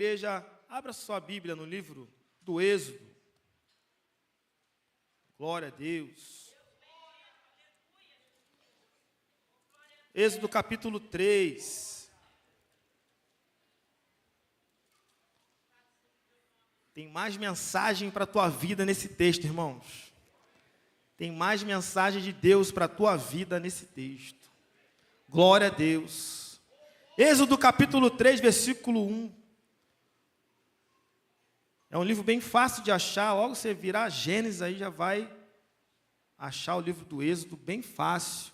Igreja, abra sua Bíblia no livro do Êxodo. Glória a Deus. Êxodo capítulo 3. Tem mais mensagem para a tua vida nesse texto, irmãos. Tem mais mensagem de Deus para a tua vida nesse texto. Glória a Deus. Êxodo capítulo 3, versículo 1. É um livro bem fácil de achar. Logo você virar Gênesis, aí já vai achar o livro do Êxodo bem fácil.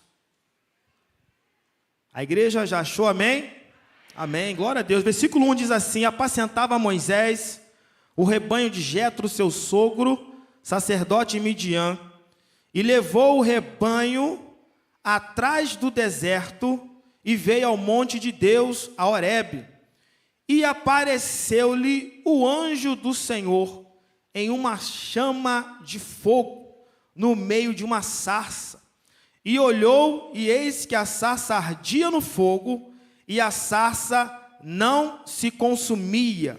A igreja já achou, amém? Amém, glória a Deus. Versículo 1 diz assim: apacentava Moisés o rebanho de Jetro, seu sogro, sacerdote em Midian, e levou o rebanho atrás do deserto e veio ao monte de Deus, a Horebe. E apareceu-lhe o anjo do Senhor em uma chama de fogo no meio de uma sarça. E olhou, e eis que a sarça ardia no fogo, e a sarça não se consumia.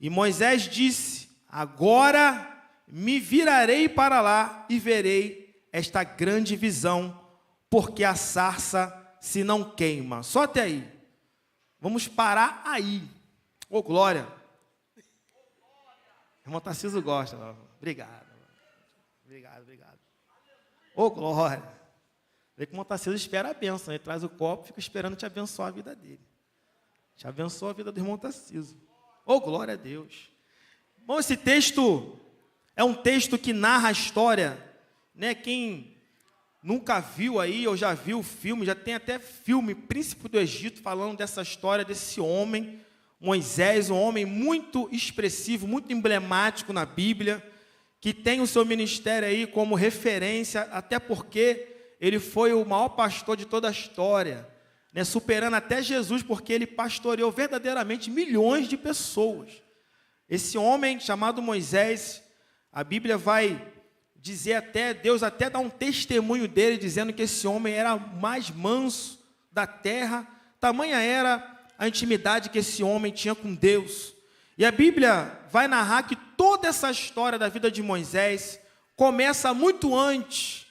E Moisés disse: agora me virarei para lá e verei esta grande visão, porque a sarça se não queima. Só até aí. Vamos parar aí. Ô, glória. Irmão Tarcísio gosta. Obrigado. Obrigado. Ô, glória. Vê que o irmão Tarcísio espera a bênção. Ele traz o copo, fica esperando te abençoar a vida dele. Te abençoa a vida do irmão Tarcísio. Ô, glória a Deus. Bom, esse texto é um texto que narra a história, né? Quem nunca viu aí, ou já viu o filme, já tem até filme, Príncipe do Egito, falando dessa história desse homem, Moisés, um homem muito expressivo, muito emblemático na Bíblia, que tem o seu ministério aí como referência, até porque ele foi o maior pastor de toda a história, né, superando até Jesus, porque ele pastoreou verdadeiramente milhões de pessoas. Esse homem chamado Moisés, a Bíblia vai dizer até, Deus até dá um testemunho dele, dizendo que esse homem era o mais manso da terra, tamanha era a intimidade que esse homem tinha com Deus. E a Bíblia vai narrar que toda essa história da vida de Moisés começa muito antes,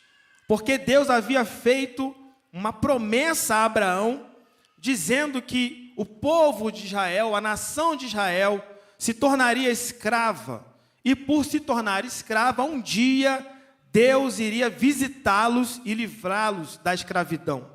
porque Deus havia feito uma promessa a Abraão, dizendo que o povo de Israel, a nação de Israel, se tornaria escrava. E por se tornar escrava, um dia Deus iria visitá-los e livrá-los da escravidão.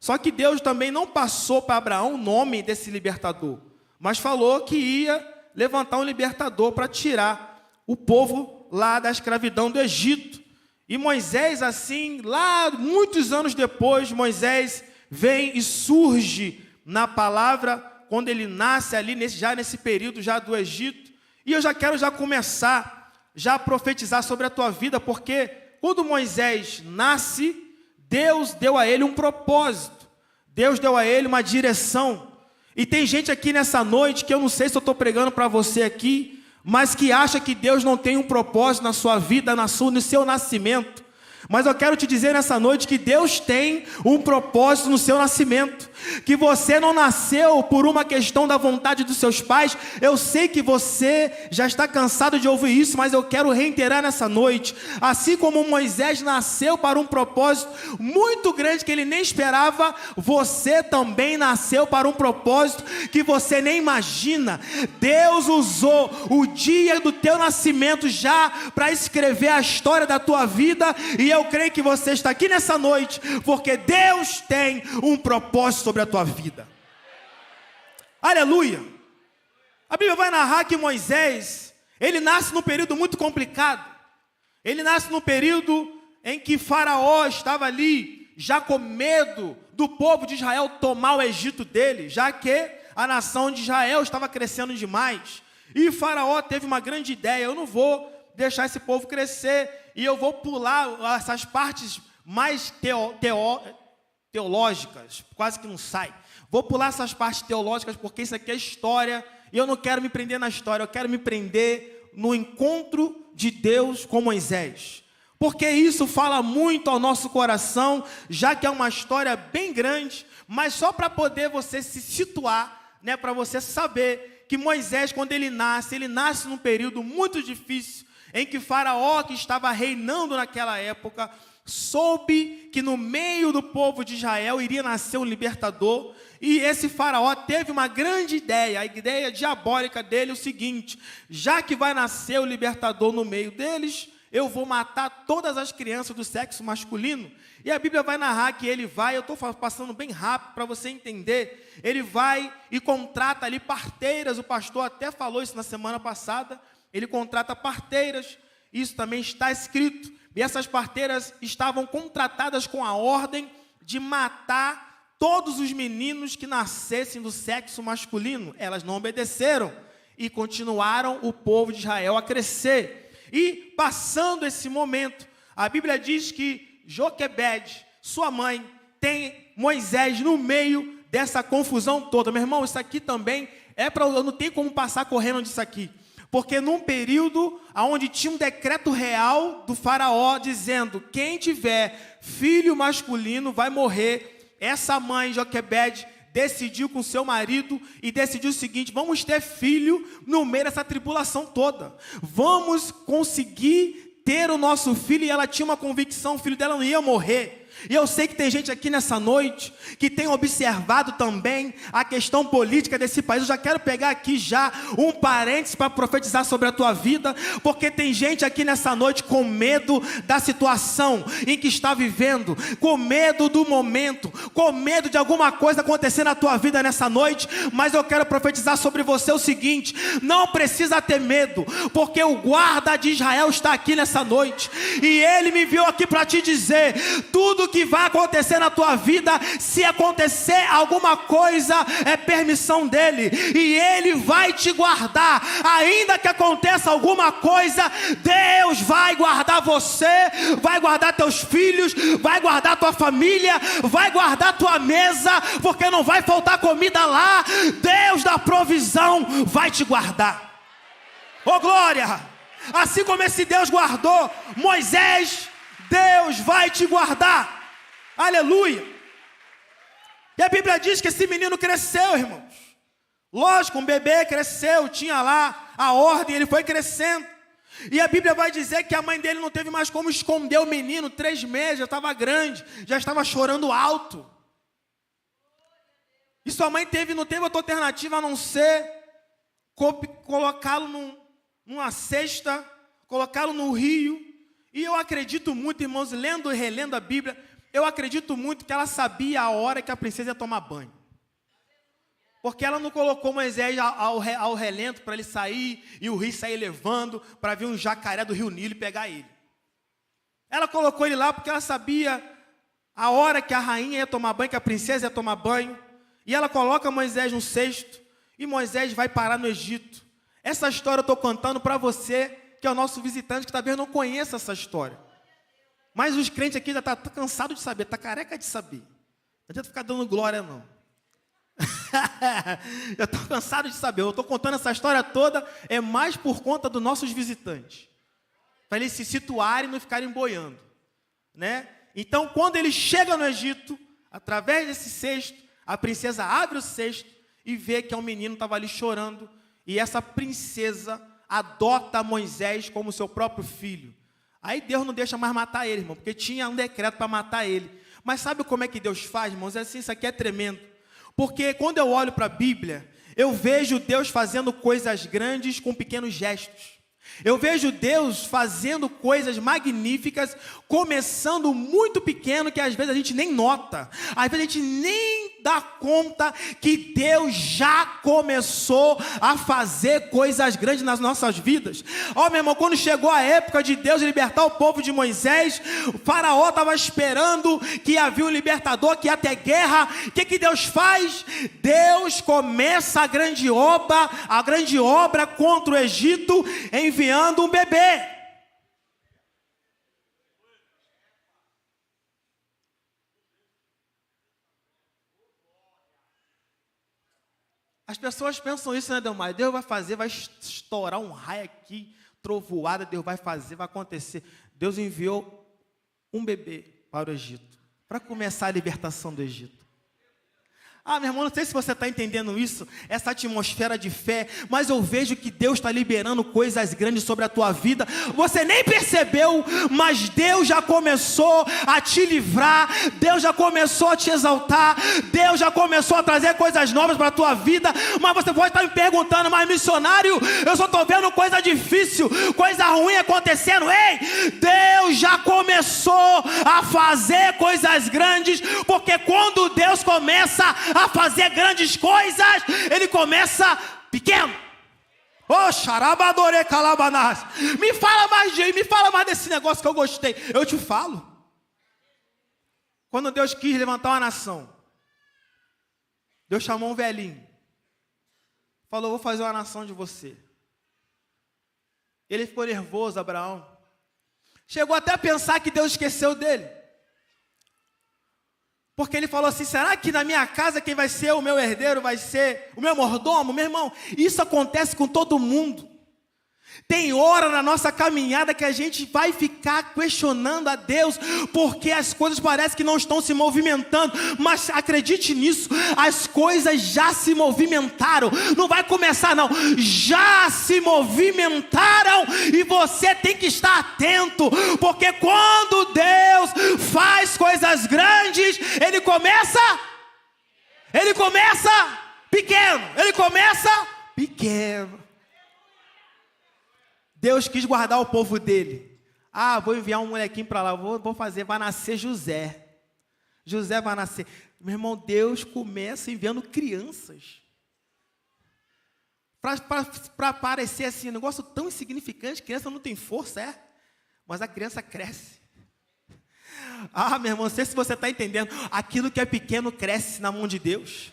Só que Deus também não passou para Abraão o nome desse libertador, mas falou que ia levantar um libertador para tirar o povo lá da escravidão do Egito. E Moisés, assim, lá muitos anos depois, Moisés vem e surge na palavra, quando ele nasce ali, nesse período já do Egito. E eu já quero começar a profetizar sobre a tua vida, porque quando Moisés nasce, Deus deu a ele um propósito, Deus deu a ele uma direção. E tem gente aqui nessa noite, que eu não sei se eu estou pregando para você aqui, mas que acha que Deus não tem um propósito na sua vida, no seu nascimento. Mas eu quero te dizer nessa noite que Deus tem um propósito no seu nascimento, que você não nasceu por uma questão da vontade dos seus pais. Eu sei que você já está cansado de ouvir isso, mas eu quero reiterar nessa noite, assim como Moisés nasceu para um propósito muito grande que ele nem esperava, você também nasceu para um propósito que você nem imagina. Deus usou o dia do teu nascimento já para escrever a história da tua vida, e eu creio que você está aqui nessa noite porque Deus tem um propósito sobre a tua vida. Aleluia! A Bíblia vai narrar que Moisés, ele nasce num período muito complicado. Ele nasce num período em que Faraó estava ali, já com medo do povo de Israel tomar o Egito dele, já que a nação de Israel estava crescendo demais. E Faraó teve uma grande ideia: eu não vou deixar esse povo crescer, e eu vou pular essas partes mais teológicas, quase que não sai. Vou pular essas partes teológicas, porque isso aqui é história, e eu não quero me prender na história, eu quero me prender no encontro de Deus com Moisés. Porque isso fala muito ao nosso coração, já que é uma história bem grande, mas só para poder você se situar, né, para você saber que Moisés, quando ele nasce num período muito difícil, em que Faraó, que estava reinando naquela época, soube que no meio do povo de Israel iria nascer um libertador, e esse Faraó teve uma grande ideia, a ideia diabólica dele é o seguinte: já que vai nascer o libertador no meio deles, eu vou matar todas as crianças do sexo masculino. E a Bíblia vai narrar que ele vai, eu estou passando bem rápido para você entender, ele vai e contrata ali parteiras, o pastor até falou isso na semana passada, ele contrata parteiras, isso também está escrito, e essas parteiras estavam contratadas com a ordem de matar todos os meninos que nascessem do sexo masculino. Elas não obedeceram e continuaram o povo de Israel a crescer. E passando esse momento, a Bíblia diz que Joquebede, sua mãe, tem Moisés no meio dessa confusão toda. Meu irmão, isso aqui também eu não tenho como passar correndo disso aqui. Porque num período onde tinha um decreto real do Faraó dizendo: quem tiver filho masculino vai morrer. Essa mãe, Joquebede, decidiu com seu marido e decidiu o seguinte: vamos ter filho no meio dessa tribulação toda. Vamos conseguir ter o nosso filho. E ela tinha uma convicção, o filho dela não ia morrer. E eu sei que tem gente aqui nessa noite que tem observado também a questão política desse país. Eu já quero pegar aqui já um parênteses para profetizar sobre a tua vida, porque tem gente aqui nessa noite com medo da situação em que está vivendo, com medo do momento, com medo de alguma coisa acontecer na tua vida nessa noite. Mas eu quero profetizar sobre você o seguinte: não precisa ter medo, porque o guarda de Israel está aqui nessa noite, e ele me enviou aqui para te dizer: tudo que vai acontecer na tua vida, se acontecer alguma coisa, é permissão dele, e ele vai te guardar. Ainda que aconteça alguma coisa, Deus vai guardar você, vai guardar teus filhos, vai guardar tua família, vai guardar tua mesa, porque não vai faltar comida lá. Deus da provisão vai te guardar. Oh glória! Assim como esse Deus guardou Moisés, Deus vai te guardar. Aleluia! E a Bíblia diz que esse menino cresceu, irmãos. Lógico, um bebê cresceu, tinha lá a ordem, ele foi crescendo. E a Bíblia vai dizer que a mãe dele não teve mais como esconder o menino. 3 meses, já estava grande, já estava chorando alto. E sua mãe não teve outra alternativa a não ser colocá-lo numa cesta, colocá-lo no rio. E eu acredito muito, irmãos, lendo e relendo a Bíblia, eu acredito muito que ela sabia a hora que a princesa ia tomar banho. Porque ela não colocou Moisés ao relento para ele sair e o rio sair levando para vir um jacaré do rio Nilo e pegar ele. Ela colocou ele lá porque ela sabia a hora que a rainha ia tomar banho, que a princesa ia tomar banho. E ela coloca Moisés no cesto e Moisés vai parar no Egito. Essa história eu estou contando para você, que é o nosso visitante, que talvez não conheça essa história. Mas os crentes aqui já estão cansados de saber, está careca de saber. Não adianta ficar dando glória, não. Eu estou cansado de saber. Eu estou contando essa história toda, é mais por conta dos nossos visitantes, para eles se situarem e não ficarem boiando, né? Então, quando ele chega no Egito, através desse cesto, a princesa abre o cesto e vê que um menino estava ali chorando. E essa princesa adota Moisés como seu próprio filho. Aí Deus não deixa mais matar ele, irmão, porque tinha um decreto para matar ele. Mas sabe como é que Deus faz, irmãos? É assim, isso aqui é tremendo. Porque quando eu olho para a Bíblia, eu vejo Deus fazendo coisas grandes com pequenos gestos. Eu vejo Deus fazendo coisas magníficas, começando muito pequeno, que às vezes a gente nem nota. Às vezes a gente nem dá conta que Deus já começou a fazer coisas grandes nas nossas vidas. Ó, meu irmão, quando chegou a época de Deus libertar o povo de Moisés, o faraó estava esperando que havia um libertador, que ia ter guerra. O que Deus faz? Deus começa a grande obra contra o Egito, enviando um bebê. As pessoas pensam isso, né, Delmar? Deus vai fazer, vai estourar um raio aqui, trovoada, Deus vai fazer, vai acontecer. Deus enviou um bebê para o Egito, para começar a libertação do Egito. Meu irmão, não sei se você está entendendo isso, essa atmosfera de fé, mas eu vejo que Deus está liberando coisas grandes sobre a tua vida. Você nem percebeu, mas Deus já começou a te livrar, Deus já começou a te exaltar, Deus já começou a trazer coisas novas para a tua vida. Mas você pode estar me perguntando, mas missionário, eu só estou vendo coisa difícil, coisa ruim acontecendo. Ei, Deus já começou a fazer coisas grandes, porque quando Deus começa a fazer grandes coisas, Ele começa pequeno. Xarabadore calabanás. Me fala mais desse negócio que eu gostei. Eu te falo. Quando Deus quis levantar uma nação, Deus chamou um velhinho, falou: vou fazer uma nação de você. Ele ficou nervoso, Abraão. Chegou até a pensar que Deus esqueceu dele. Porque ele falou assim: será que na minha casa quem vai ser o meu herdeiro vai ser o meu mordomo? Meu irmão, isso acontece com todo mundo. Tem hora na nossa caminhada que a gente vai ficar questionando a Deus, porque as coisas parecem que não estão se movimentando, mas acredite nisso, as coisas já se movimentaram, não vai começar não, já se movimentaram, e você tem que estar atento, porque quando Deus faz coisas grandes, Ele começa pequeno. Deus quis guardar o povo dele. Vou enviar um molequinho para lá, vai nascer José. José vai nascer. Meu irmão, Deus começa enviando crianças. Para parecer assim, um negócio tão insignificante, criança não tem força, mas a criança cresce. Meu irmão, não sei se você está entendendo, aquilo que é pequeno cresce na mão de Deus.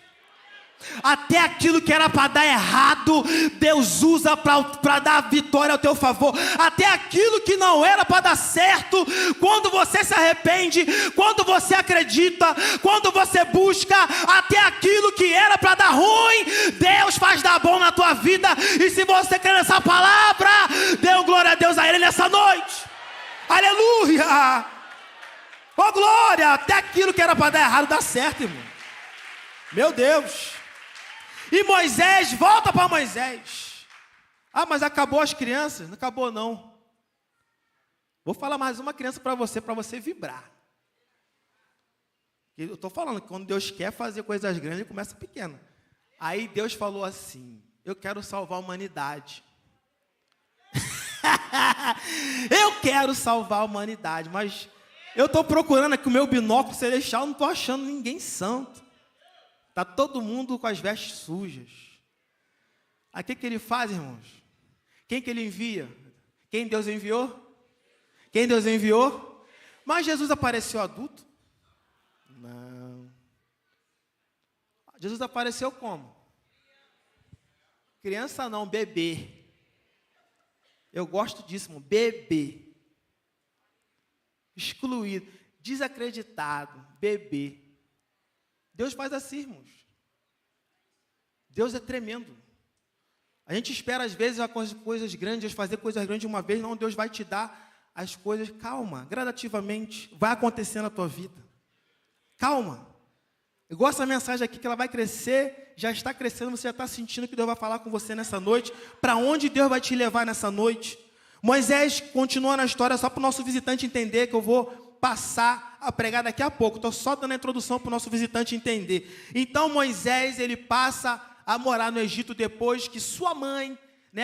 Até aquilo que era para dar errado, Deus usa para dar vitória ao teu favor. Até aquilo que não era para dar certo, quando você se arrepende, quando você acredita, quando você busca, até aquilo que era para dar ruim, Deus faz dar bom na tua vida. E se você quer essa palavra, dê glória a Deus a Ele nessa noite. Aleluia! Glória! Até aquilo que era para dar errado dá certo, irmão. Meu Deus! E Moisés, volta para Moisés. Mas acabou as crianças? Não acabou não. Vou falar mais uma criança para você vibrar. Eu estou falando que quando Deus quer fazer coisas grandes, Ele começa pequeno. Aí Deus falou assim: eu quero salvar a humanidade. Eu quero salvar a humanidade, mas eu estou procurando aqui o meu binóculo celestial, não estou achando ninguém santo. Está todo mundo com as vestes sujas. Aí o que Ele faz, irmãos? Quem que Ele envia? Quem Deus enviou? Quem Deus enviou? Mas Jesus apareceu adulto? Não. Jesus apareceu como? Criança não, bebê. Eu gosto disso, irmão. Bebê. Excluído. Desacreditado. Bebê. Deus faz assim, irmãos. Deus é tremendo. A gente espera às vezes coisas grandes, Deus fazer coisas grandes de uma vez. Não, Deus vai te dar as coisas, calma, gradativamente, vai acontecer na tua vida. Calma. Eu gosto da mensagem aqui, que ela vai crescer, já está crescendo, você já está sentindo que Deus vai falar com você nessa noite. Para onde Deus vai te levar nessa noite? Moisés continua na história, só para o nosso visitante entender, que eu vou passar a pregar daqui a pouco. Estou só dando a introdução para o nosso visitante entender. Então Moisés, ele passa a morar no Egito depois que sua mãe,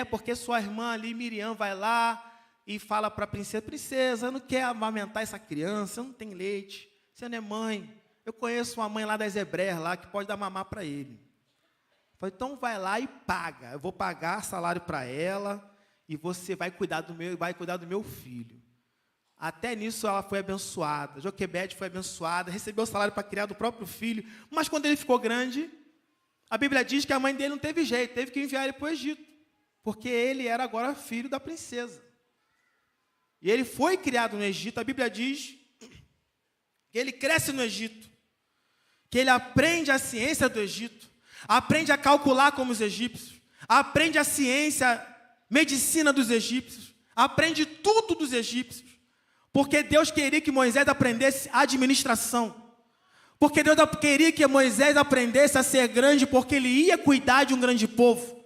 porque sua irmã ali, Miriam, vai lá e fala para a princesa, eu não quero amamentar essa criança, eu não tenho leite, você não é mãe. Eu conheço uma mãe lá das Hebreias, lá, que pode dar mamar para ele. Falei, então vai lá e paga, eu vou pagar salário para ela, e você vai cuidar do meu filho. Até nisso ela foi abençoada. Joquebede foi abençoada, recebeu o salário para criar do próprio filho. Mas quando ele ficou grande, a Bíblia diz que a mãe dele não teve jeito, teve que enviar ele para o Egito. Porque ele era agora filho da princesa. E ele foi criado no Egito. A Bíblia diz que ele cresce no Egito. Que ele aprende a ciência do Egito. Aprende a calcular como os egípcios. Aprende a ciência, medicina dos egípcios. Aprende tudo dos egípcios. Porque Deus queria que Moisés aprendesse administração. Porque Deus queria que Moisés aprendesse a ser grande, porque ele ia cuidar de um grande povo.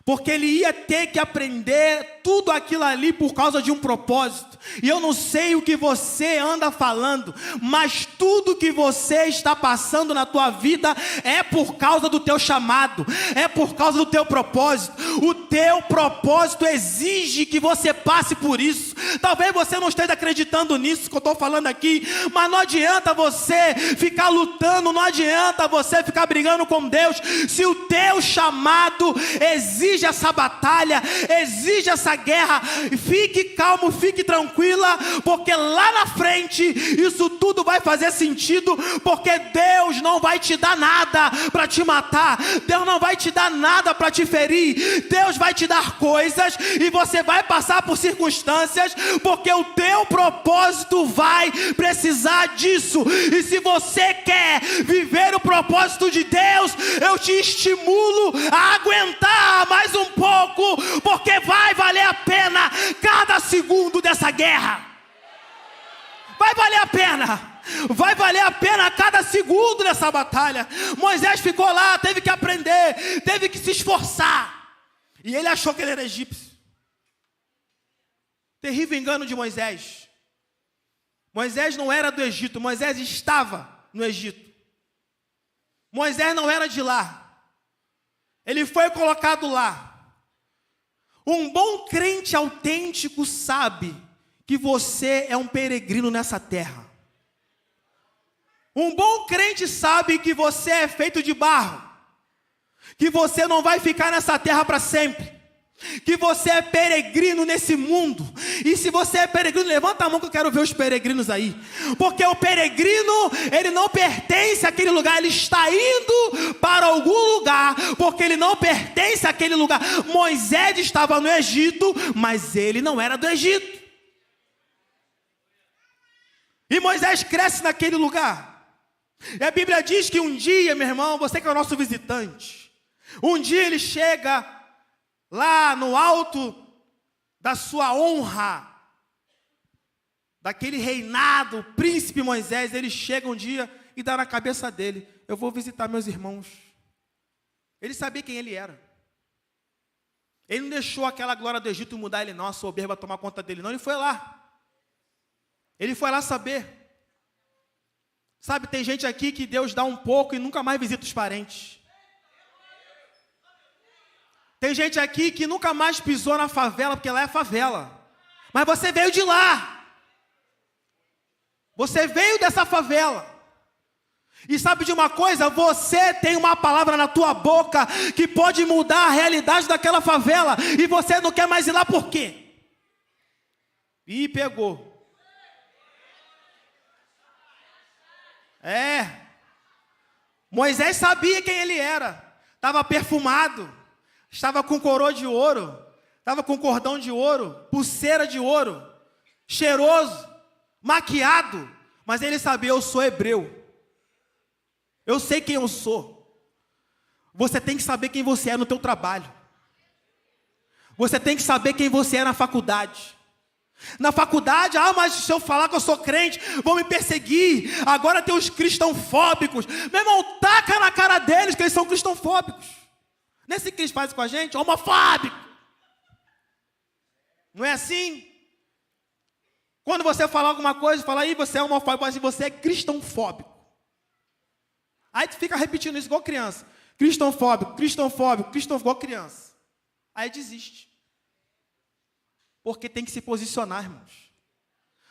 Porque ele ia ter que aprender tudo aquilo ali por causa de um propósito. E eu não sei o que você anda falando, mas tudo que você está passando na tua vida é por causa do teu chamado, é por causa do teu propósito. O teu propósito exige que você passe por isso. Talvez você não esteja acreditando nisso que eu estou falando aqui, mas não adianta você ficar lutando, não adianta você ficar brigando com Deus, se o teu chamado exige essa batalha, exige essa guerra. Fique calmo, fique tranquila, porque lá na frente isso tudo vai fazer sentido, porque Deus não vai te dar nada para te matar, Deus não vai te dar nada para te ferir, Deus vai te dar coisas e você vai passar por circunstâncias, porque o teu propósito vai precisar disso. E se você quer viver o propósito de Deus, eu te estimulo a aguentar mais um pouco, porque vai valer a pena cada segundo dessa guerra. Vai valer a pena. Vai valer a pena cada segundo dessa batalha. Moisés ficou lá, teve que aprender, teve que se esforçar. E ele achou que ele era egípcio. Terrível engano de Moisés. Moisés não era do Egito, Moisés estava no Egito. Moisés não era de lá. Ele foi colocado lá. Um bom crente autêntico sabe que você é um peregrino nessa terra. Um bom crente sabe que você é feito de barro, que você não vai ficar nessa terra para sempre, que você é peregrino nesse mundo. E se você é peregrino, levanta a mão que eu quero ver os peregrinos aí, porque o peregrino, ele não pertence àquele lugar, ele está indo para algum lugar, porque ele não pertence àquele lugar. Moisés estava no Egito, mas ele não era do Egito. E Moisés cresce naquele lugar. E a Bíblia diz que um dia, meu irmão, você que é o nosso visitante, um dia ele chega lá no alto da sua honra, daquele reinado, o príncipe Moisés, ele chega um dia e dá na cabeça dele: eu vou visitar meus irmãos. Ele sabia quem ele era. Ele não deixou aquela glória do Egito mudar ele não, a soberba tomar conta dele não, ele foi lá. Ele foi lá saber. Sabe, tem gente aqui que Deus dá um pouco e nunca mais visita os parentes. Tem gente aqui que nunca mais pisou na favela, porque lá é favela. Mas você veio de lá. Você veio dessa favela. E sabe de uma coisa? Você tem uma palavra na tua boca que pode mudar a realidade daquela favela. E você não quer mais ir lá por quê? Ih, pegou. Moisés sabia quem ele era. Estava perfumado. Estava com coroa de ouro. Estava com cordão de ouro. Pulseira de ouro. Cheiroso. Maquiado. Mas ele sabia: eu sou hebreu. Eu sei quem eu sou. Você tem que saber quem você é no teu trabalho. Você tem que saber quem você é na faculdade. Na faculdade, mas se eu falar que eu sou crente, vão me perseguir. Agora tem os cristãofóbicos. Meu irmão, taca na cara deles que eles são cristãofóbicos. Não é assim que eles fazem com a gente? Homofóbico. Não é assim? Quando você falar alguma coisa, fala aí, você é homofóbico, assim, você é cristãofóbico. Aí tu fica repetindo isso igual criança. Cristãofóbico, cristãofóbico, cristãofóbico, igual criança. Aí desiste. Porque tem que se posicionar, irmãos.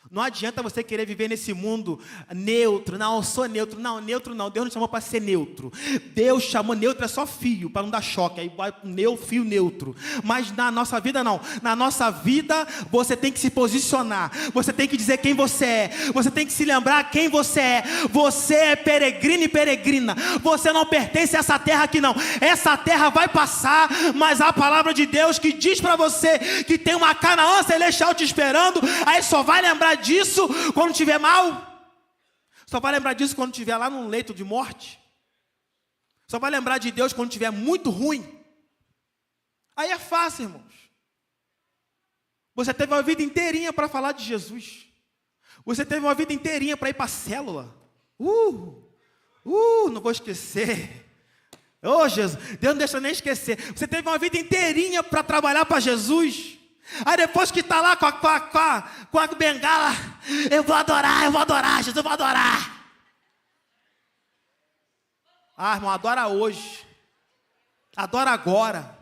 Não adianta você querer viver nesse mundo neutro. Não, eu sou neutro. Não, neutro não. Deus não chamou para ser neutro. Deus chamou neutro, é só fio, para não dar choque. Aí vai fio neutro. Mas na nossa vida não. Na nossa vida você tem que se posicionar. Você tem que dizer quem você é. Você tem que se lembrar quem você é. Você é peregrino e peregrina. Você não pertence a essa terra aqui não. Essa terra vai passar, mas a palavra de Deus que diz para você que tem uma Canaã celestial te esperando, aí só vai lembrar disso quando estiver mal. Só vai lembrar disso quando estiver lá num leito de morte. Só vai lembrar de Deus quando estiver muito ruim. Aí é fácil, irmãos. Você teve uma vida inteirinha para falar de Jesus. Você teve uma vida inteirinha para ir para a célula. Não vou esquecer. Ô Jesus, Deus não deixa nem esquecer. Você teve uma vida inteirinha para trabalhar para Jesus. Aí depois que está lá com a bengala, eu vou adorar, Jesus, eu vou adorar. Irmão, adora hoje. Adora agora.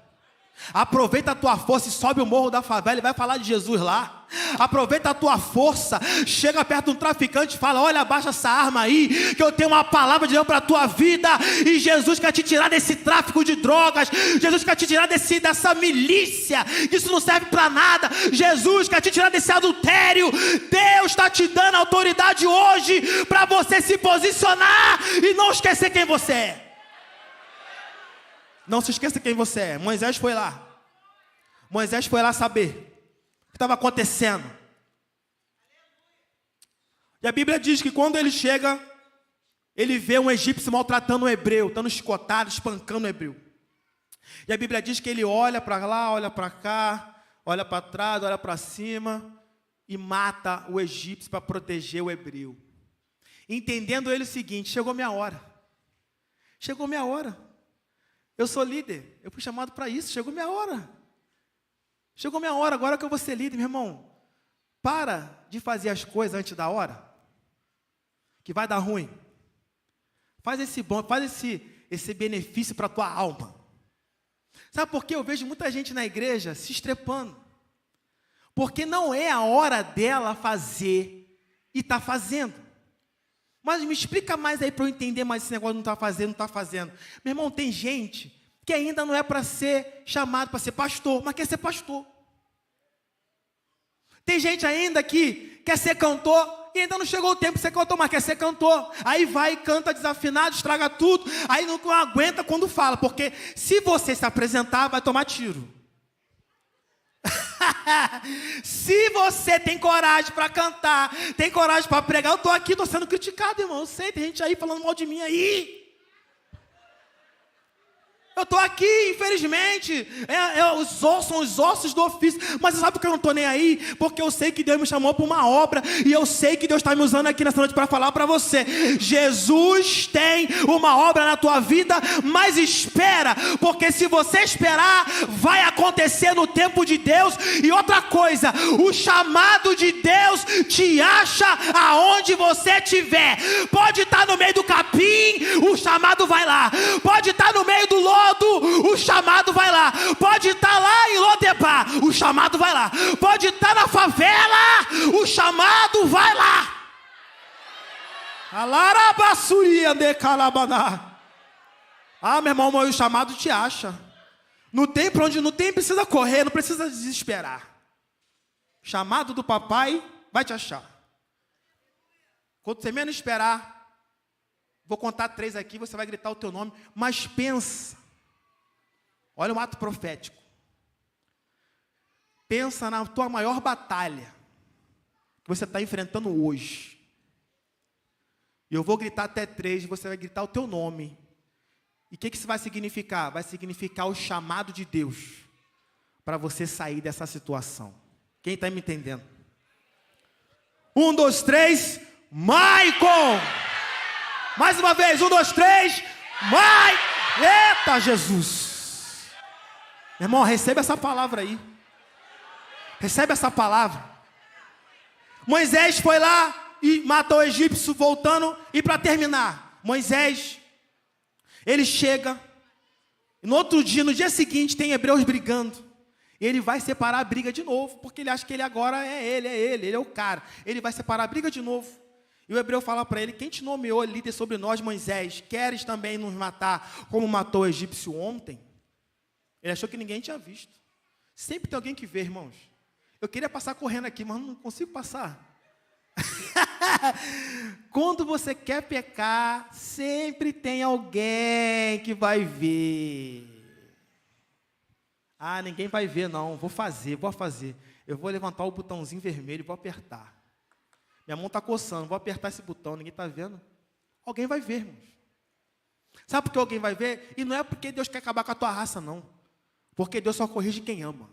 Aproveita a tua força e sobe o morro da favela e vai falar de Jesus lá. Aproveita a tua força, chega perto de um traficante e fala: olha, abaixa essa arma aí, que eu tenho uma palavra de Deus para a tua vida. E Jesus quer te tirar desse tráfico de drogas. Jesus quer te tirar dessa milícia, que isso não serve para nada. Jesus quer te tirar desse adultério. Deus está te dando autoridade hoje para você se posicionar e não esquecer quem você é. Não se esqueça quem você é. Moisés foi lá. Moisés foi lá saber o que estava acontecendo. E a Bíblia diz que quando ele chega, ele vê um egípcio maltratando um hebreu, dando chicotado, espancando o hebreu. E a Bíblia diz que ele olha para lá, olha para cá, olha para trás, olha para cima e mata o egípcio para proteger o hebreu. Entendendo ele o seguinte: chegou minha hora. Chegou minha hora. Eu sou líder, eu fui chamado para isso, chegou minha hora. Chegou minha hora, agora que eu vou ser líder, meu irmão. Para de fazer as coisas antes da hora, que vai dar ruim. Faz esse benefício para a tua alma. Sabe por quê? Eu vejo muita gente na igreja se estrepando. Porque não é a hora dela fazer e está fazendo. Mas me explica mais aí para eu entender mais esse negócio de não está fazendo. Meu irmão, tem gente que ainda não é para ser chamado para ser pastor, mas quer ser pastor. Tem gente ainda que quer ser cantor e ainda não chegou o tempo de ser cantor, mas quer ser cantor. Aí vai, canta desafinado, estraga tudo, aí não aguenta quando fala, porque se você se apresentar, vai tomar tiro. Se você tem coragem para cantar, tem coragem para pregar, eu estou aqui, estou sendo criticado, irmão. Eu sei, tem gente aí falando mal de mim aí. Eu estou aqui, infelizmente, são os ossos do ofício, mas sabe que eu não estou nem aí? Porque eu sei que Deus me chamou para uma obra, e eu sei que Deus está me usando aqui nessa noite para falar para você. Jesus tem uma obra na tua vida, mas espera, porque se você esperar, vai acontecer no tempo de Deus. E outra coisa, o chamado de Deus te acha aonde você estiver. Pode estar no meio do capim, o chamado vai lá. Pode estar no meio do lodo, o chamado vai lá. Pode estar lá em Lodebar, o chamado vai lá. Pode estar na favela, o chamado vai lá. Meu irmão, o chamado te acha. Não tem para onde, não precisa correr, não precisa desesperar. O chamado do papai vai te achar. Quando você menos esperar, vou contar 3 aqui, você vai gritar o teu nome, mas pensa. Olha o ato profético. Pensa na tua maior batalha que você está enfrentando hoje. E eu vou gritar até 3, você vai gritar o teu nome. E o que isso vai significar? Vai significar o chamado de Deus para você sair dessa situação. Quem está me entendendo? 1, 2, 3, Maicon! Mais uma vez, 1, 2, 3, Eita, Jesus! Meu irmão, recebe essa palavra aí. Recebe essa palavra. Moisés foi lá e matou o egípcio, voltando. E para terminar, Moisés, ele chega. E no outro dia, no dia seguinte, tem hebreus brigando. E ele vai separar a briga de novo, porque ele acha que ele agora ele é o cara. Ele vai separar a briga de novo. E o hebreu fala para ele: quem te nomeou líder sobre nós, Moisés? Queres também nos matar como matou o egípcio ontem? Ele achou que ninguém tinha visto. Sempre tem alguém que vê, irmãos. Eu queria passar correndo aqui, mas não consigo passar. Quando você quer pecar, sempre tem alguém que vai ver. Ninguém vai ver não, vou fazer. Eu vou levantar o botãozinho vermelho e vou apertar. Minha mão está coçando, vou apertar esse botão, ninguém está vendo. Alguém vai ver, irmãos. Sabe por que alguém vai ver? E não é porque Deus quer acabar com a tua raça, não. Porque Deus só corrige quem ama.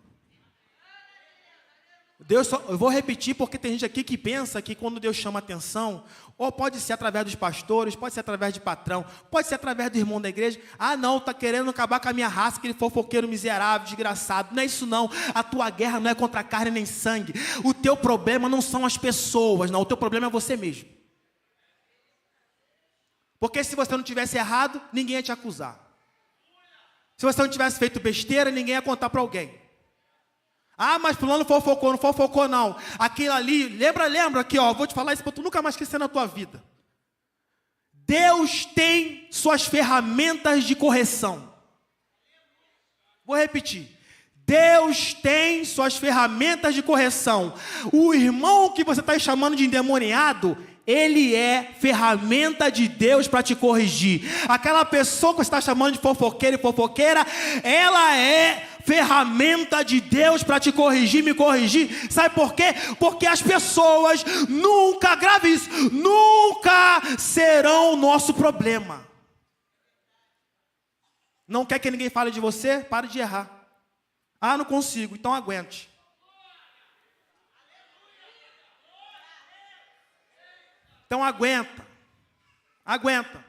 Eu vou repetir porque tem gente aqui que pensa que quando Deus chama atenção, ou pode ser através dos pastores, pode ser através de patrão, pode ser através do irmão da igreja. Ah, não, está querendo acabar com a minha raça, aquele fofoqueiro miserável, desgraçado. Não é isso não. A tua guerra não é contra carne nem sangue. O teu problema não são as pessoas, não. O teu problema é você mesmo. Porque se você não tivesse errado, ninguém ia te acusar. Se você não tivesse feito besteira, ninguém ia contar para alguém. Ah, mas fulano fofocou, não fofocou não. Aquilo ali, lembra aqui, ó, vou te falar isso para tu nunca mais esquecer na tua vida. Deus tem suas ferramentas de correção. Vou repetir. Deus tem suas ferramentas de correção. O irmão que você está chamando de endemoniado, ele é ferramenta de Deus para te corrigir. Aquela pessoa que você está chamando de fofoqueiro e fofoqueira, ela é ferramenta de Deus para te corrigir, me corrigir. Sabe por quê? Porque as pessoas nunca, grave isso, nunca serão o nosso problema. Não quer que ninguém fale de você? Pare de errar. Ah, não consigo, então aguente. Então aguenta. Aguenta,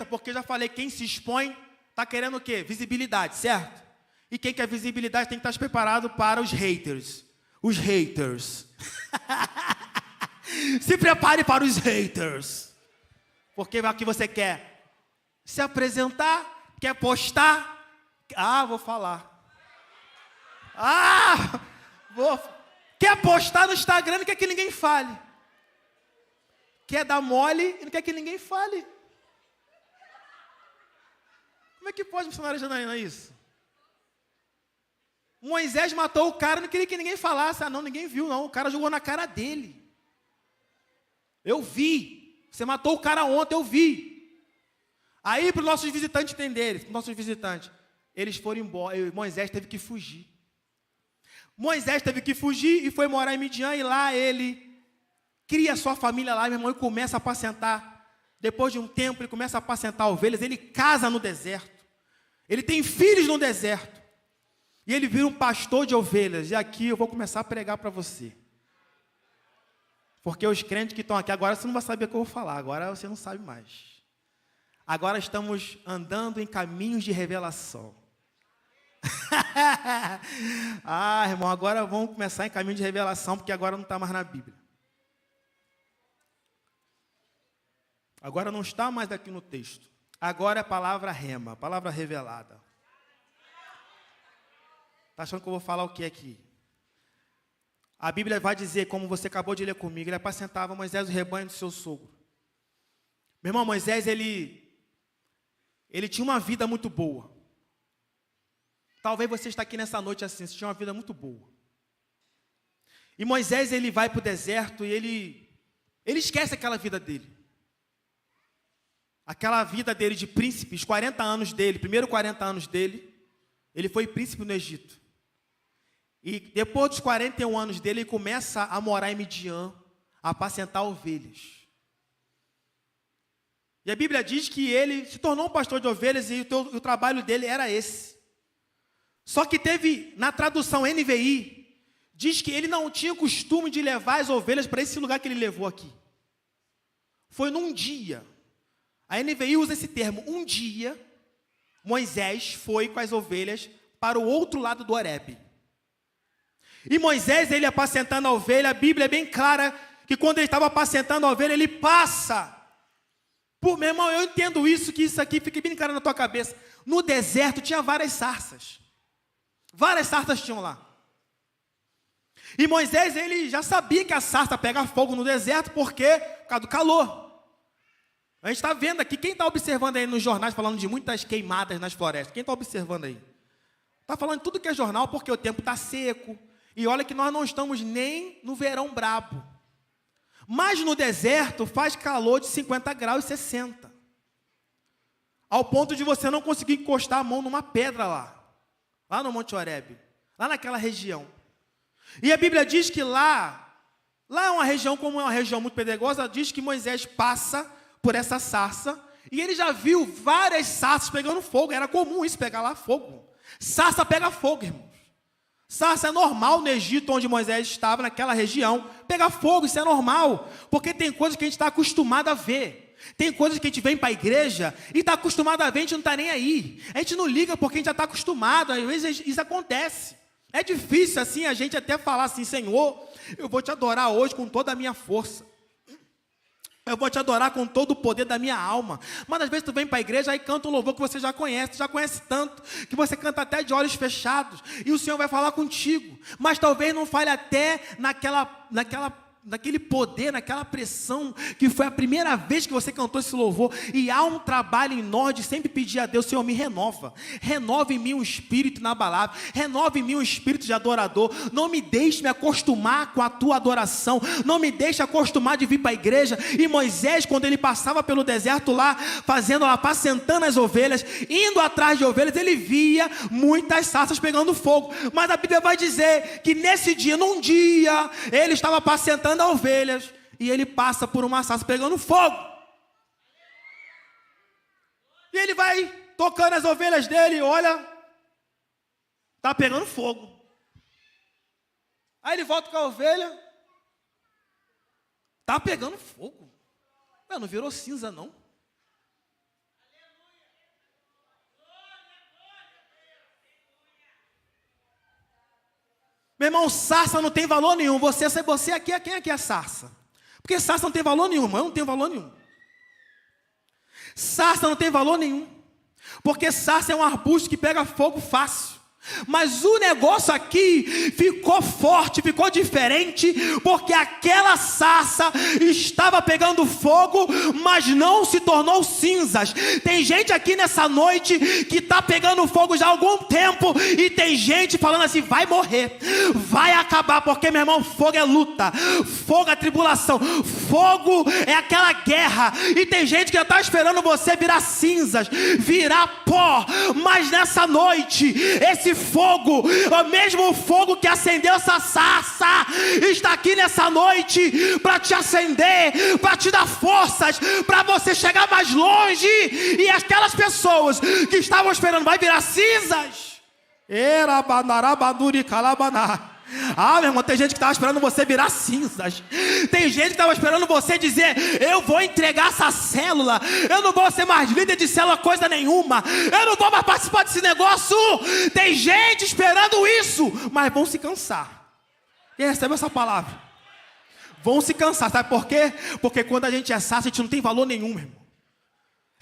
porque já falei, quem se expõe está querendo o quê? Visibilidade, certo? E quem quer visibilidade tem que estar preparado para os haters. Os haters. Se prepare para os haters. Porque é o que você quer? Se apresentar? Quer postar? Ah, vou falar. Quer postar no Instagram, não quer que ninguém fale. Quer dar mole e não quer que ninguém fale. Como é que pode, missionário Janaína, isso? Moisés matou o cara, não queria que ninguém falasse. Ah, não, ninguém viu, não. O cara jogou na cara dele. Eu vi. Você matou o cara ontem, eu vi. Aí, para os nossos visitantes entenderem, eles foram embora. Moisés teve que fugir. Moisés teve que fugir e foi morar em Midian, e lá ele cria sua família lá, meu irmão, e começa a apacentar. Depois de um tempo, ele começa a apacentar ovelhas, ele casa no deserto. Ele tem filhos no deserto. E ele vira um pastor de ovelhas. E aqui eu vou começar a pregar para você. Porque os crentes que estão aqui, agora você não vai saber o que eu vou falar. Agora você não sabe mais. Agora estamos andando em caminhos de revelação. Ah, irmão, agora vamos começar em caminho de revelação, porque agora não está mais na Bíblia. Agora não está mais aqui no texto. Agora é a palavra rema, a palavra revelada. Está achando que eu vou falar o que aqui? A Bíblia vai dizer, como você acabou de ler comigo, ele apacentava Moisés o rebanho do seu sogro. Meu irmão, Moisés, ele tinha uma vida muito boa. Talvez você está aqui nessa noite assim, você tinha uma vida muito boa. E Moisés, ele vai para o deserto e ele esquece aquela vida dele. Aquela vida dele de príncipe, os 40 anos dele, primeiro 40 anos dele, ele foi príncipe no Egito. E depois dos 41 anos dele, ele começa a morar em Midian, a apacentar ovelhas. E a Bíblia diz que ele se tornou um pastor de ovelhas e o trabalho dele era esse. Só que teve, na tradução NVI, diz que ele não tinha costume de levar as ovelhas para esse lugar que ele levou aqui. Foi num dia. A NVI usa esse termo. Um dia, Moisés foi com as ovelhas para o outro lado do Horebe. E Moisés, ele apacentando a ovelha, a Bíblia é bem clara que quando ele estava apacentando a ovelha, ele passa. Meu irmão, eu entendo isso, que isso aqui fica bem claro na tua cabeça. No deserto tinha várias sarças. Várias sarças tinham lá. E Moisés, ele já sabia que a sarça pega fogo no deserto, por causa do calor. A gente está vendo aqui, quem está observando aí nos jornais, falando de muitas queimadas nas florestas? Quem está observando aí? Está falando de tudo que é jornal, porque o tempo está seco. E olha que nós não estamos nem no verão brabo. Mas no deserto faz calor de 50 graus e 60. Ao ponto de você não conseguir encostar a mão numa pedra lá no Monte Horebe, lá naquela região. E a Bíblia diz que lá é uma região, como é uma região muito pedregosa, diz que Moisés passa por essa sarça, e ele já viu várias sarças pegando fogo. Era comum isso, pegar lá fogo. Sarça pega fogo, irmãos. Sarça é normal no Egito, onde Moisés estava, naquela região, pegar fogo, isso é normal, porque tem coisas que a gente está acostumado a ver. Tem coisas que a gente vem para a igreja e está acostumado a ver, a gente não está nem aí. A gente não liga porque a gente já está acostumado, às vezes isso acontece. É difícil assim a gente até falar assim, Senhor, eu vou te adorar hoje com toda a minha força. Eu vou te adorar com todo o poder da minha alma. Mas às vezes tu vem para a igreja e canta um louvor que você já conhece tanto, que você canta até de olhos fechados, e o Senhor vai falar contigo. Mas talvez não fale até naquele poder, naquela pressão, que foi a primeira vez que você cantou esse louvor. E há um trabalho em nós de sempre pedir a Deus, Senhor, me renova em mim um espírito inabalável, renova em mim um espírito de adorador, não me deixe me acostumar com a tua adoração, não me deixe acostumar de vir para a igreja. E Moisés, quando ele passava pelo deserto lá, apacentando as ovelhas, indo atrás de ovelhas, ele via muitas sarças pegando fogo. Mas a Bíblia vai dizer que nesse dia, num dia, ele estava apacentando as ovelhas, e ele passa por uma sarça pegando fogo, e ele vai tocando as ovelhas dele, olha, está pegando fogo. Aí ele volta com a ovelha, está pegando fogo. Não virou cinza não. Meu irmão, sarça não tem valor nenhum. Você aqui, quem aqui é sarça? Porque sarça não tem valor nenhum, irmão. Eu não tenho valor nenhum. Sarça não tem valor nenhum. Porque sarça é um arbusto que pega fogo fácil. Mas o negócio aqui ficou forte, ficou diferente, porque aquela sarça estava pegando fogo, mas não se tornou cinzas. Tem gente aqui nessa noite que está pegando fogo já há algum tempo, e tem gente falando assim, vai morrer, vai acabar, porque, meu irmão, fogo é luta, fogo é tribulação, fogo é aquela guerra, e tem gente que já está esperando você virar cinzas, virar pó. Mas nessa noite, esse fogo, o mesmo fogo que acendeu essa sarça, está aqui nessa noite para te acender, para te dar forças, para você chegar mais longe. E aquelas pessoas que estavam esperando vai virar cinzas. Ah, meu irmão, tem gente que estava esperando você virar cinzas. Tem gente que estava esperando você dizer, eu vou entregar essa célula, eu não vou ser mais líder de célula coisa nenhuma, eu não vou mais participar desse negócio. Tem gente esperando isso, mas vão se cansar. Quem recebe essa palavra? Vão se cansar, sabe por quê? Porque quando a gente é sarça, a gente não tem valor nenhum, meu irmão.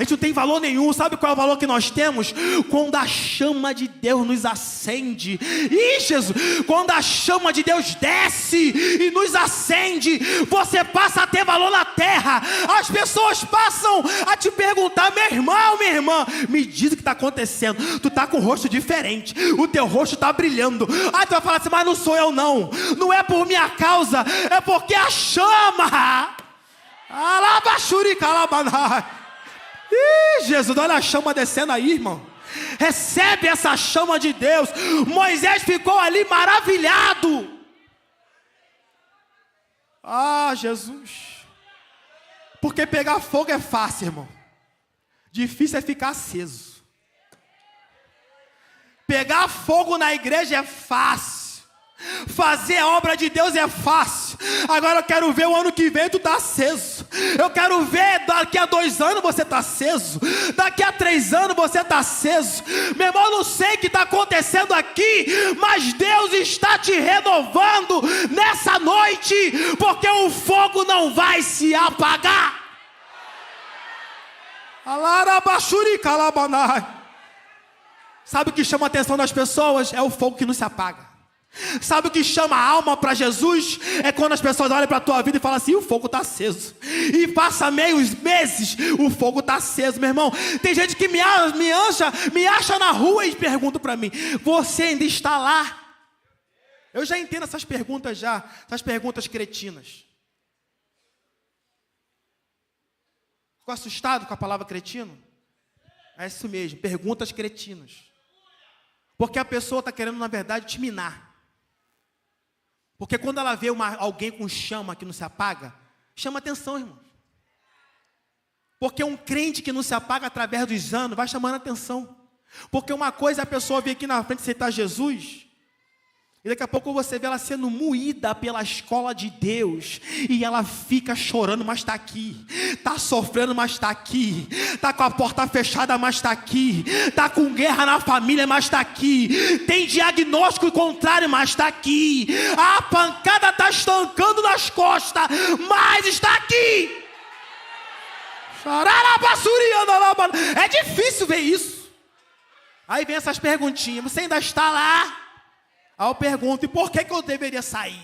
A gente não tem valor nenhum. Sabe qual é o valor que nós temos? Quando a chama de Deus nos acende. Ih, Jesus, quando a chama de Deus desce e nos acende, você passa a ter valor na terra. As pessoas passam a te perguntar, meu irmão, minha irmã, me diz o que está acontecendo. Tu está com o rosto diferente, o teu rosto está brilhando. Aí tu vai falar assim, mas não sou eu não. Não é por minha causa, é porque a chama. Alabachuri calabanai. Ih, Jesus, olha a chama descendo aí, irmão. Recebe essa chama de Deus. Moisés ficou ali maravilhado. Ah, Jesus. Porque pegar fogo é fácil, irmão. Difícil é ficar aceso. Pegar fogo na igreja é fácil. Fazer a obra de Deus é fácil. Agora eu quero ver o ano que vem tu tá aceso. Eu quero ver daqui a 2 anos você tá aceso. Daqui a 3 anos você tá aceso. Meu irmão, eu não sei o que está acontecendo aqui, mas Deus está te renovando nessa noite, porque o fogo não vai se apagar. Sabe o que chama a atenção das pessoas? É o fogo que não se apaga. Sabe o que chama a alma para Jesus? É quando as pessoas olham para a tua vida e falam assim, o fogo está aceso. E passa meios meses, o fogo está aceso, meu irmão. Tem gente que me acha na rua e pergunta para mim, você ainda está lá? Eu já entendo essas perguntas essas perguntas cretinas. Ficou assustado com a palavra cretino? É isso mesmo, perguntas cretinas. Porque a pessoa está querendo, na verdade, te minar. Porque quando ela vê alguém com chama que não se apaga, chama atenção, irmão. Porque um crente que não se apaga através dos anos vai chamando atenção. Porque uma coisa é a pessoa vir aqui na frente aceitar Jesus, E daqui a pouco você vê ela sendo moída pela escola de Deus. E ela fica chorando, mas está aqui. Está sofrendo, mas está aqui. Está com a porta fechada, mas está aqui. Está com guerra na família, mas está aqui. Tem diagnóstico contrário, mas está aqui. A pancada está estancando nas costas, mas está aqui. É difícil ver isso. Aí vem essas perguntinhas. Você ainda está lá? Aí eu pergunto, e por que eu deveria sair?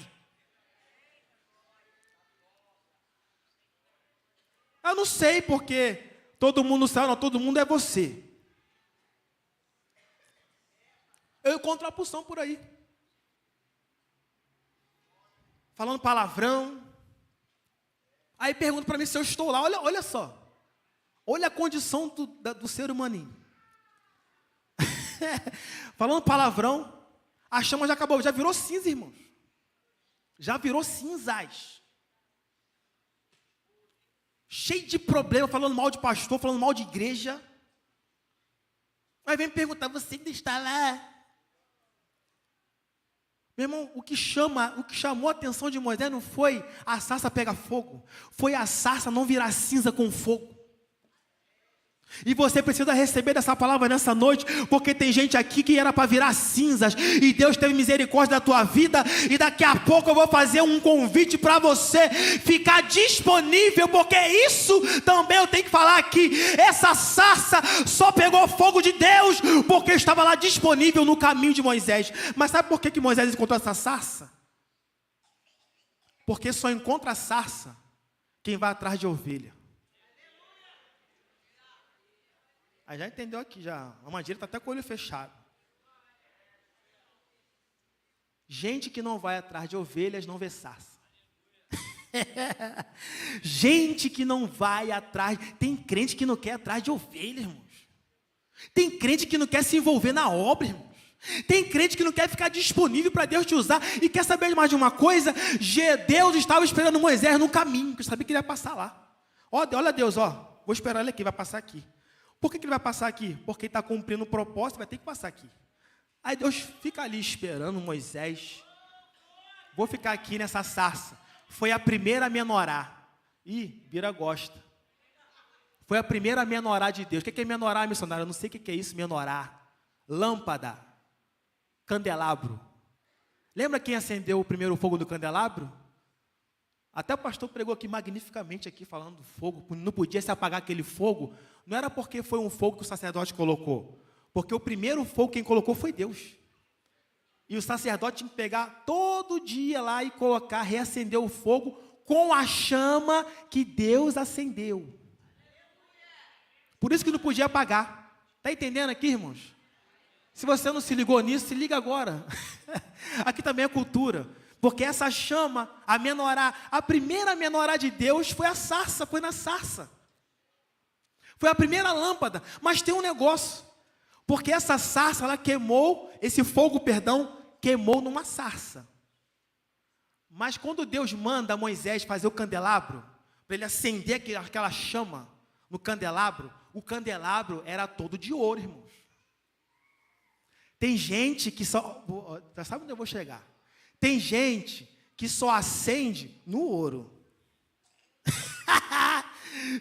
Eu não sei, porque todo mundo sai, não, todo mundo é você. Eu encontro a pulsão por aí. Falando palavrão. Aí pergunta para mim se eu estou lá. Olha só. Olha a condição do ser humaninho. Falando palavrão. A chama já acabou, já virou cinza, irmãos. Já virou cinzas. Cheio de problema, falando mal de pastor, falando mal de igreja. Aí vem me perguntar, você ainda está lá? Meu irmão, o que chamou a atenção de Moisés não foi a sarça pegar fogo. Foi a sarça não virar cinza com fogo. E você precisa receber dessa palavra nessa noite, porque tem gente aqui que era para virar cinzas, e Deus teve misericórdia da tua vida, e daqui a pouco eu vou fazer um convite para você ficar disponível, porque isso também eu tenho que falar aqui. Essa sarça só pegou fogo de Deus, porque estava lá disponível no caminho de Moisés. Mas sabe por que Moisés encontrou essa sarça? Porque só encontra a sarça quem vai atrás de ovelha. Aí já entendeu aqui, já. A Mandira está até com o olho fechado. Gente que não vai atrás de ovelhas não vê sarça. Gente que não vai atrás. Tem crente que não quer atrás de ovelha, irmãos. Tem crente que não quer se envolver na obra, irmãos. Tem crente que não quer ficar disponível para Deus te usar. E quer saber mais de uma coisa? Deus estava esperando Moisés no caminho, porque sabia que ele ia passar lá. Olha Deus, vou esperar ele aqui, vai passar aqui. Por que ele vai passar aqui? Porque ele está cumprindo o propósito, vai ter que passar aqui. Aí Deus fica ali esperando Moisés. Vou ficar aqui nessa sarça. Foi a primeira menorá. Bira gosta. Foi a primeira menorá de Deus. O que é menorá, missionário? Eu não sei o que é isso, menorá. Lâmpada. Candelabro. Lembra quem acendeu o primeiro fogo do candelabro? Até o pastor pregou aqui magnificamente, aqui falando do fogo. Não podia se apagar aquele fogo. Não era porque foi um fogo que o sacerdote colocou. Porque o primeiro fogo quem colocou foi Deus. E o sacerdote tinha que pegar todo dia lá e colocar, reacender o fogo com a chama que Deus acendeu. Por isso que não podia apagar. Está entendendo aqui, irmãos? Se você não se ligou nisso, se liga agora. Aqui também é cultura. Porque essa chama, a menorá, a primeira menorá de Deus foi a sarça, foi na sarça. Foi a primeira lâmpada. Mas tem um negócio. Porque essa sarça, ela queimou, esse fogo, queimou numa sarça. Mas quando Deus manda Moisés fazer o candelabro, para ele acender aquela chama no candelabro, o candelabro era todo de ouro, irmãos. Tem gente que só... Já sabe onde eu vou chegar. Tem gente que só acende no ouro.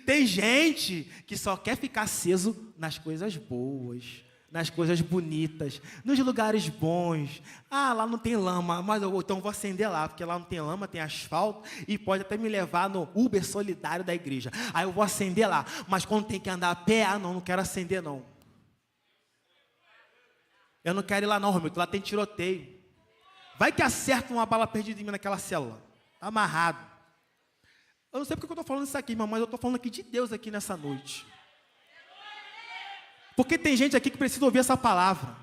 Tem gente que só quer ficar aceso nas coisas boas, nas coisas bonitas, nos lugares bons. Lá não tem lama, mas então vou acender lá, porque lá não tem lama, tem asfalto, e pode até me levar no Uber solidário da igreja. Aí eu vou acender lá, mas quando tem que andar a pé, não quero acender não. Eu não quero ir lá não, Romildo, lá tem tiroteio. Vai que acerta uma bala perdida em mim naquela célula. Tá amarrado. Eu não sei porque eu estou falando isso aqui, irmão, mas eu estou falando aqui de Deus aqui nessa noite. Porque tem gente aqui que precisa ouvir essa palavra.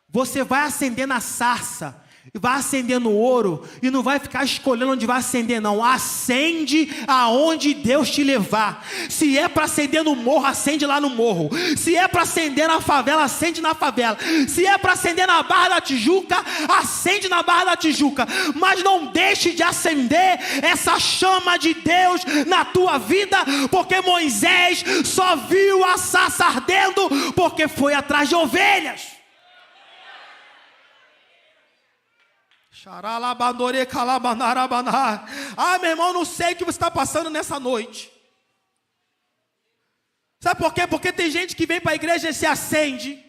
Você vai acender na sarça, vai acender no ouro, e não vai ficar escolhendo onde vai acender, não. Acende aonde Deus te levar. Se é para acender no morro, acende lá no morro. Se é para acender na favela, acende na favela. Se é para acender na Barra da Tijuca, acende na Barra da Tijuca. Mas não deixe de acender essa chama de Deus na tua vida, porque Moisés só viu a sarça ardendo porque foi atrás de ovelhas. Ah, meu irmão, não sei o que você está passando nessa noite. Sabe por quê? Porque tem gente que vem para a igreja e se acende.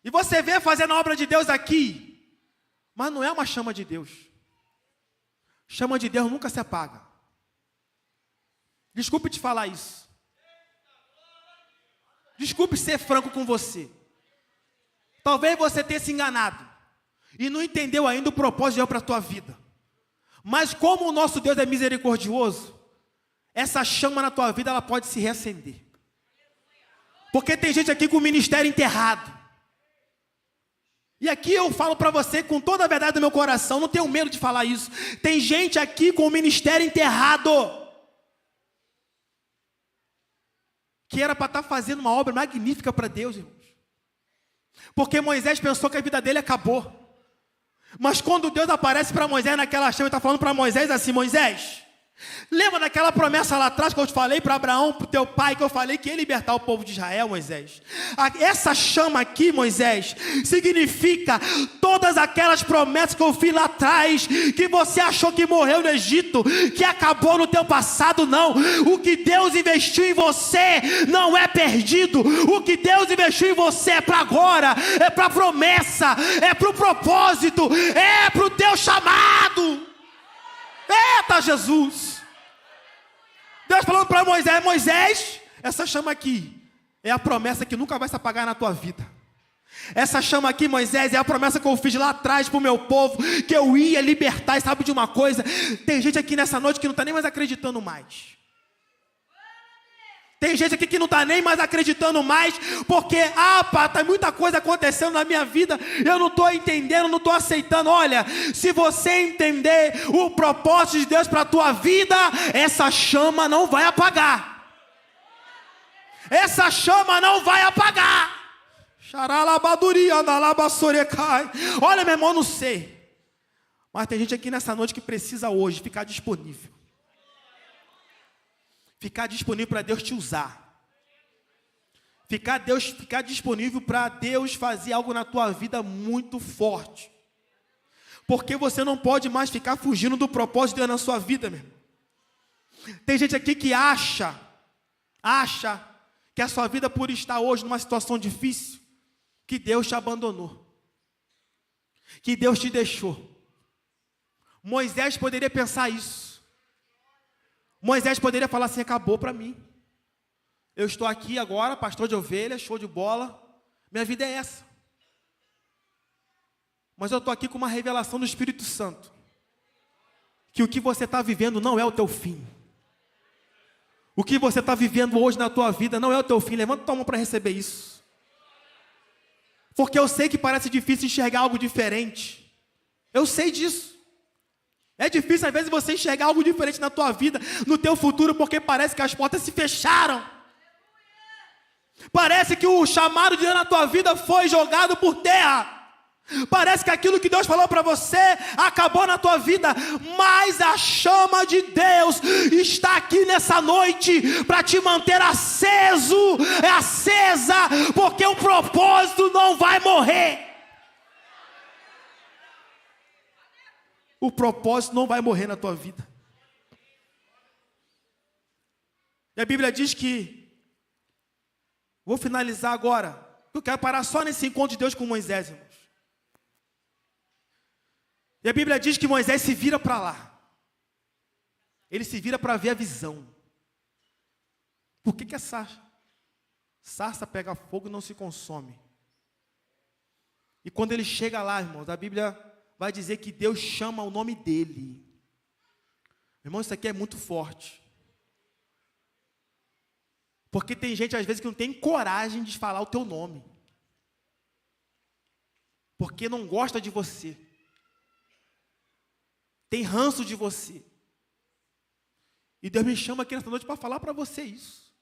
E você vê fazendo a obra de Deus aqui. Mas não é uma chama de Deus. Chama de Deus nunca se apaga. Desculpe te falar isso. Desculpe ser franco com você. Talvez você tenha se enganado e não entendeu ainda o propósito de Deus para a tua vida. Mas como o nosso Deus é misericordioso, essa chama na tua vida ela pode se reacender. Porque tem gente aqui com o ministério enterrado. E aqui eu falo para você com toda a verdade do meu coração, não tenho medo de falar isso. Tem gente aqui com o ministério enterrado, que era para estar fazendo uma obra magnífica para Deus, irmãos. Porque Moisés pensou que a vida dele acabou. Mas quando Deus aparece para Moisés naquela chama, ele está falando para Moisés assim: Moisés, lembra daquela promessa lá atrás que eu te falei para Abraão, para o teu pai, que eu falei que ia libertar o povo de Israel, Moisés? Essa chama aqui, Moisés, significa todas aquelas promessas que eu fiz lá atrás, que você achou que morreu no Egito, que acabou no teu passado. Não, o que Deus investiu em você não é perdido. O que Deus investiu em você é para agora, é para a promessa, é para o propósito, é para o teu chamado. Eita Jesus! Deus falando para Moisés: Moisés, essa chama aqui é a promessa que nunca vai se apagar na tua vida. Essa chama aqui, Moisés, é a promessa que eu fiz lá atrás para o meu povo, que eu ia libertar. E sabe de uma coisa? Tem gente aqui nessa noite que não está nem mais acreditando mais. Tem gente aqui que não está nem mais acreditando mais, porque, tem muita coisa acontecendo na minha vida, eu não estou entendendo, não estou aceitando. Olha, se você entender o propósito de Deus para a tua vida, essa chama não vai apagar. Essa chama não vai apagar. Olha, meu irmão, eu não sei, mas tem gente aqui nessa noite que precisa hoje ficar disponível. Ficar disponível para Deus te usar. Ficar disponível para Deus fazer algo na tua vida muito forte. Porque você não pode mais ficar fugindo do propósito de Deus na sua vida, meu irmão. Tem gente aqui que acha que a sua vida, por estar hoje numa situação difícil, que Deus te abandonou, que Deus te deixou. Moisés poderia pensar isso. Moisés poderia falar assim: acabou para mim. Eu estou aqui agora, pastor de ovelhas, show de bola. Minha vida é essa. Mas eu estou aqui com uma revelação do Espírito Santo. Que o que você está vivendo não é o teu fim. O que você está vivendo hoje na tua vida não é o teu fim. Levanta tua mão para receber isso. Porque eu sei que parece difícil enxergar algo diferente. Eu sei disso. É difícil às vezes você enxergar algo diferente na tua vida, no teu futuro, porque parece que as portas se fecharam. Parece que o chamado de Deus na tua vida foi jogado por terra. Parece que aquilo que Deus falou para você acabou na tua vida. Mas a chama de Deus está aqui nessa noite para te manter acesa, porque o propósito não vai morrer. O propósito não vai morrer na tua vida. E a Bíblia diz que, vou finalizar agora, eu quero parar só nesse encontro de Deus com Moisés, irmãos. E a Bíblia diz que Moisés se vira para lá. Ele se vira para ver a visão. Por que essa sarça pega fogo e não se consome? E quando ele chega lá, irmãos, a Bíblia vai dizer que Deus chama o nome dele. Irmão, isso aqui é muito forte. Porque tem gente às vezes que não tem coragem de falar o teu nome. Porque não gosta de você. Tem ranço de você. E Deus me chama aqui nessa noite para falar para você isso.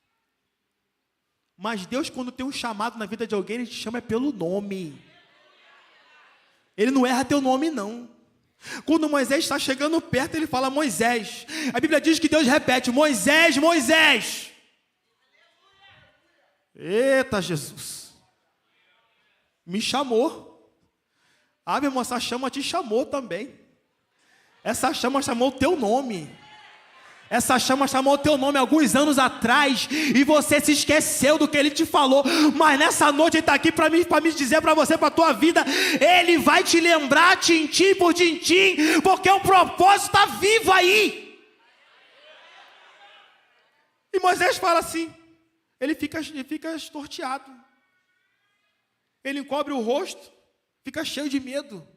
Mas Deus, quando tem um chamado na vida de alguém, Ele te chama pelo nome. Ele não erra teu nome, não. Quando Moisés está chegando perto, ele fala Moisés. A Bíblia diz que Deus repete: Moisés, Moisés. Eita Jesus. Me chamou. Ah, meu irmão, essa chama te chamou também. Essa chama chamou o teu nome. Essa chama chamou o teu nome alguns anos atrás e você se esqueceu do que ele te falou. Mas nessa noite ele está aqui para me dizer para você, para a tua vida. Ele vai te lembrar, tintim por tintim, porque o propósito está vivo aí. E Moisés fala assim, ele fica estorteado. Ele encobre o rosto, fica cheio de medo.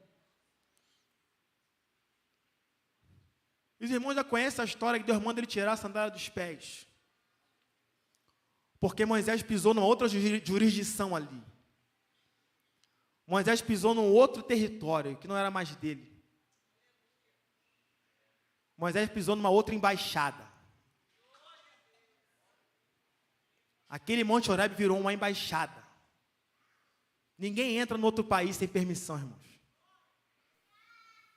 Os irmãos já conhecem a história que Deus manda ele tirar a sandália dos pés. Porque Moisés pisou numa outra jurisdição ali. Moisés pisou num outro território que não era mais dele. Moisés pisou numa outra embaixada. Aquele Monte Horebe virou uma embaixada. Ninguém entra no outro país sem permissão, irmãos.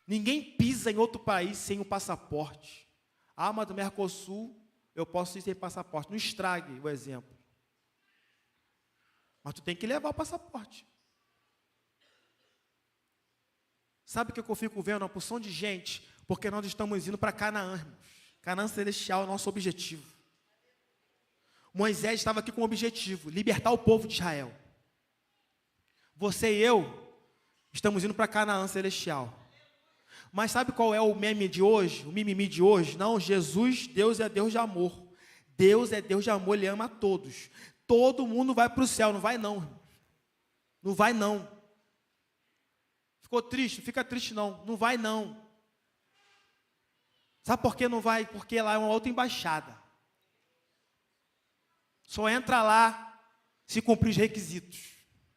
Ninguém pisa em outro país sem o passaporte. Ah, mas do Mercosul eu posso ir sem passaporte. Não estrague o exemplo. Mas tu tem que levar o passaporte. Sabe o que eu fico vendo? Uma porção de gente, porque nós estamos indo para Canaã, irmãos. Canaã celestial é o nosso objetivo. Moisés estava aqui com um objetivo, libertar o povo de Israel. Você e eu estamos indo para Canaã celestial. Mas sabe qual é o meme de hoje? O mimimi de hoje? Não, Jesus, Deus é Deus de amor. Deus é Deus de amor, Ele ama a todos. Todo mundo vai para o céu, não vai não. Não vai não. Ficou triste? Fica triste não. Não vai não. Sabe por que não vai? Porque lá é uma outra embaixada. Só entra lá se cumprir os requisitos.